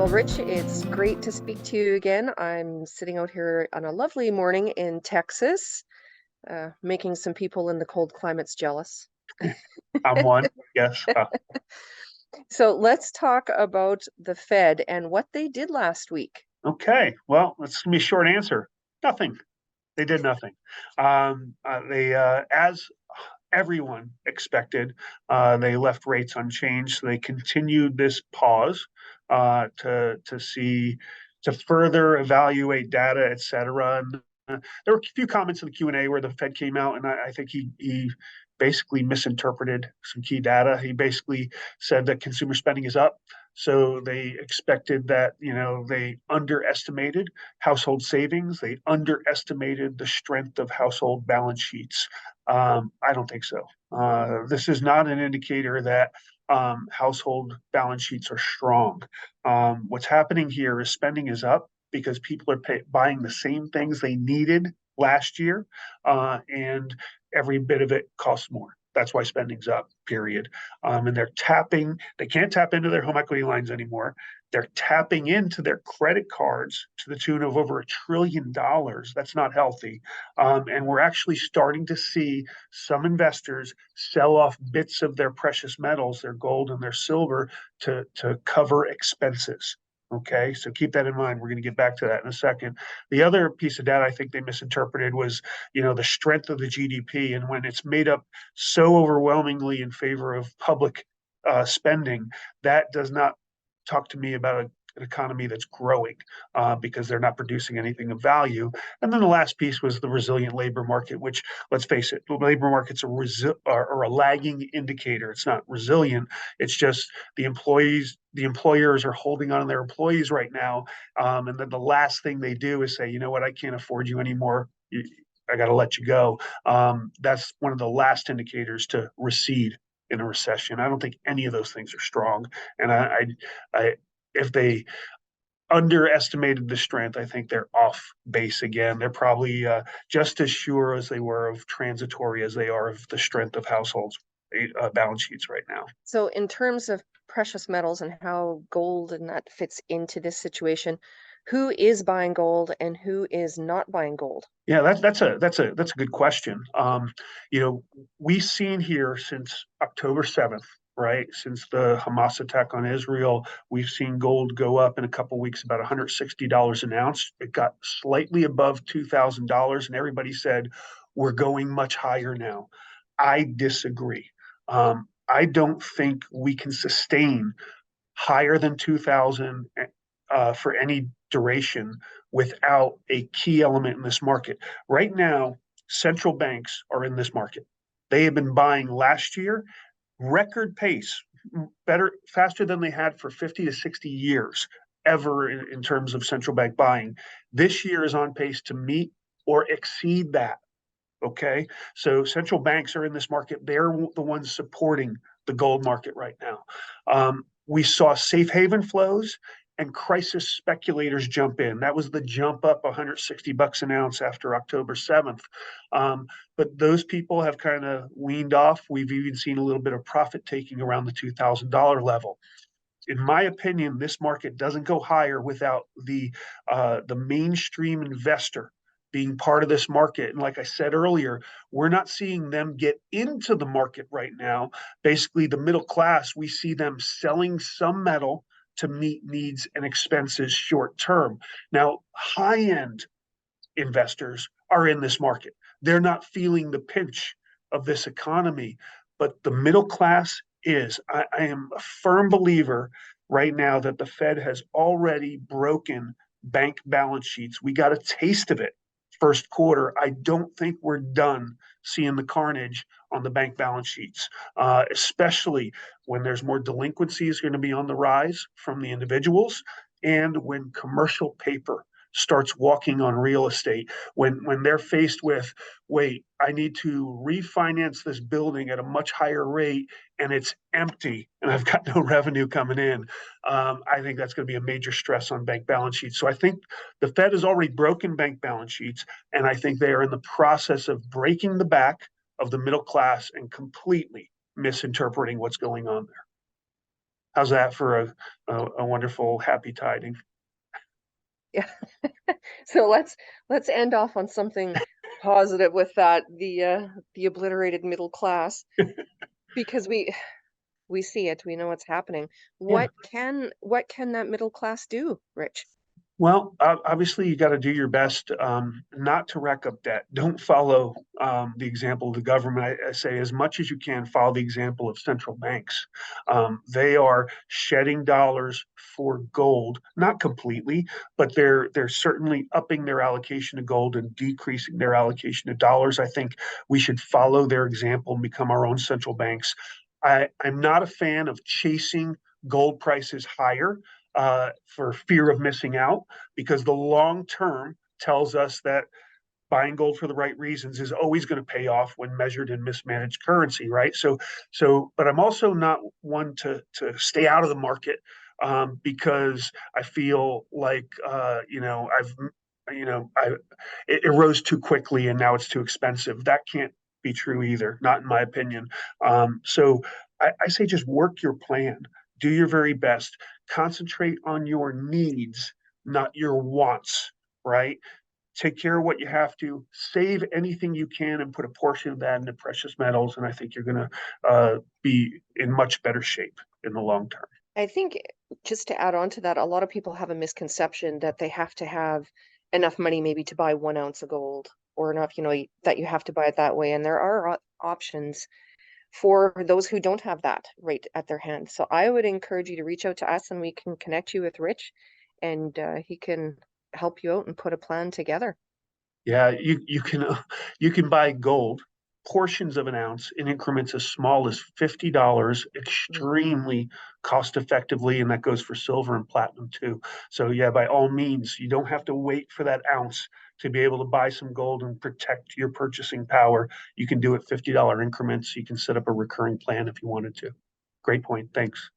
Well, Rich, it's great to speak to you again. I'm sitting out here on a lovely morning in Texas, making some people in the cold climates jealous. I'm one, yes. So let's talk about the Fed and what they did last week. Okay, well, that's gonna be a short answer. Nothing. They did nothing. As everyone expected, they left rates unchanged. So they continued this pause to further evaluate data, et cetera. And there were a few comments in the Q&A where the Fed came out, and I think he basically misinterpreted some key data. He basically said that consumer spending is up. So they expected that, they underestimated household savings. They underestimated the strength of household balance sheets. I don't think so. This is not an indicator that household balance sheets are strong. What's happening here is spending is up because people are buying the same things they needed last year, and every bit of it costs more. That's why spending's up, period. And they can't tap into their home equity lines anymore. They're tapping into their credit cards to the tune of over $1 trillion. That's not healthy. And we're actually starting to see some investors sell off bits of their precious metals, their gold and their silver, to cover expenses. Okay, so keep that in mind. We're going to get back to that in a second. The other piece of data I think they misinterpreted was, the strength of the GDP, and when it's made up so overwhelmingly in favor of public spending, that does not talk to me about an economy that's growing because they're not producing anything of value. And then the last piece was the resilient labor market, which, let's face it, the labor market's a lagging indicator. It's not resilient. It's just the employers are holding on to their employees right now. And then the last thing they do is say, you know what, I can't afford you anymore. I got to let you go. That's one of the last indicators to recede in a recession. I don't think any of those things are strong. And I if they underestimated the strength, I think they're off base again. They're probably just as sure as they were of transitory as they are of the strength of households' balance sheets right now. So, in terms of precious metals and how gold and that fits into this situation, who is buying gold and who is not buying gold? Yeah, that's a good question. You know, we've seen here since October 7th, right? Since the Hamas attack on Israel, we've seen gold go up in a couple weeks about $160 an ounce. It got slightly above $2,000, and everybody said we're going much higher now. I disagree. I don't think we can sustain higher than 2000 for any duration without a key element in this market. Right now, central banks are in this market. They have been buying last year record pace, faster than they had for 50 to 60 years ever in terms of central bank buying. This year is on pace to meet or exceed that. Okay. So central banks are in this market. They're the ones supporting the gold market right now. We saw safe haven flows and crisis speculators jump in. That was the jump up $160 an ounce after October 7th. But those people have kind of weaned off. We've even seen a little bit of profit taking around the $2,000 level. In my opinion, this market doesn't go higher without the mainstream investor being part of this market. And like I said earlier, we're not seeing them get into the market right now. Basically, the middle class, we see them selling some metal to meet needs and expenses short term. Now, high end investors are in this market. They're not feeling the pinch of this economy, but the middle class is. I am a firm believer right now that the Fed has already broken bank balance sheets. We got a taste of it first quarter. I don't think we're done seeing the carnage on the bank balance sheets, especially when there's more delinquencies going to be on the rise from the individuals and when commercial paper starts walking on real estate, when they're faced with, wait, I need to refinance this building at a much higher rate and it's empty and I've got no revenue coming in. I think that's going to be a major stress on bank balance sheets. So I think the Fed has already broken bank balance sheets, and I think they are in the process of breaking the back of the middle class and completely misinterpreting what's going on there. How's that for a wonderful happy tiding? Yeah. So let's end off on something positive with that, the obliterated middle class, because we see it, we know what's happening. Yeah. What can that middle class do, Rich? Well, obviously, you got to do your best not to rack up debt. Don't follow the example of the government. I say as much as you can, follow the example of central banks. They are shedding dollars for gold, not completely, but they're certainly upping their allocation to gold and decreasing their allocation to dollars. I think we should follow their example and become our own central banks. I'm not a fan of chasing gold prices higher for fear of missing out, because the long term tells us that buying gold for the right reasons is always going to pay off when measured in mismanaged currency, right? But I'm also not one to stay out of the market because I feel like I it rose too quickly and now it's too expensive. That can't be true either, not in my opinion. So I say just work your plan, do your very best, concentrate on your needs, not your wants, right? Take care of what you have to, save anything you can, and put a portion of that into precious metals. And I think you're going to be in much better shape in the long term. I think just to add on to that, a lot of people have a misconception that they have to have enough money maybe to buy 1 ounce of gold, or enough, that you have to buy it that way. And there are options for those who don't have that right at their hand. So I would encourage you to reach out to us and we can connect you with Rich, and he can help you out and put a plan together. Yeah, you can buy gold, portions of an ounce in increments as small as $50 Mm. extremely cost effectively, and that goes for silver and platinum too. So yeah, by all means, you don't have to wait for that ounce to be able to buy some gold and protect your purchasing power. You can do it $50 increments. You can set up a recurring plan if you wanted to. Great point. Thanks.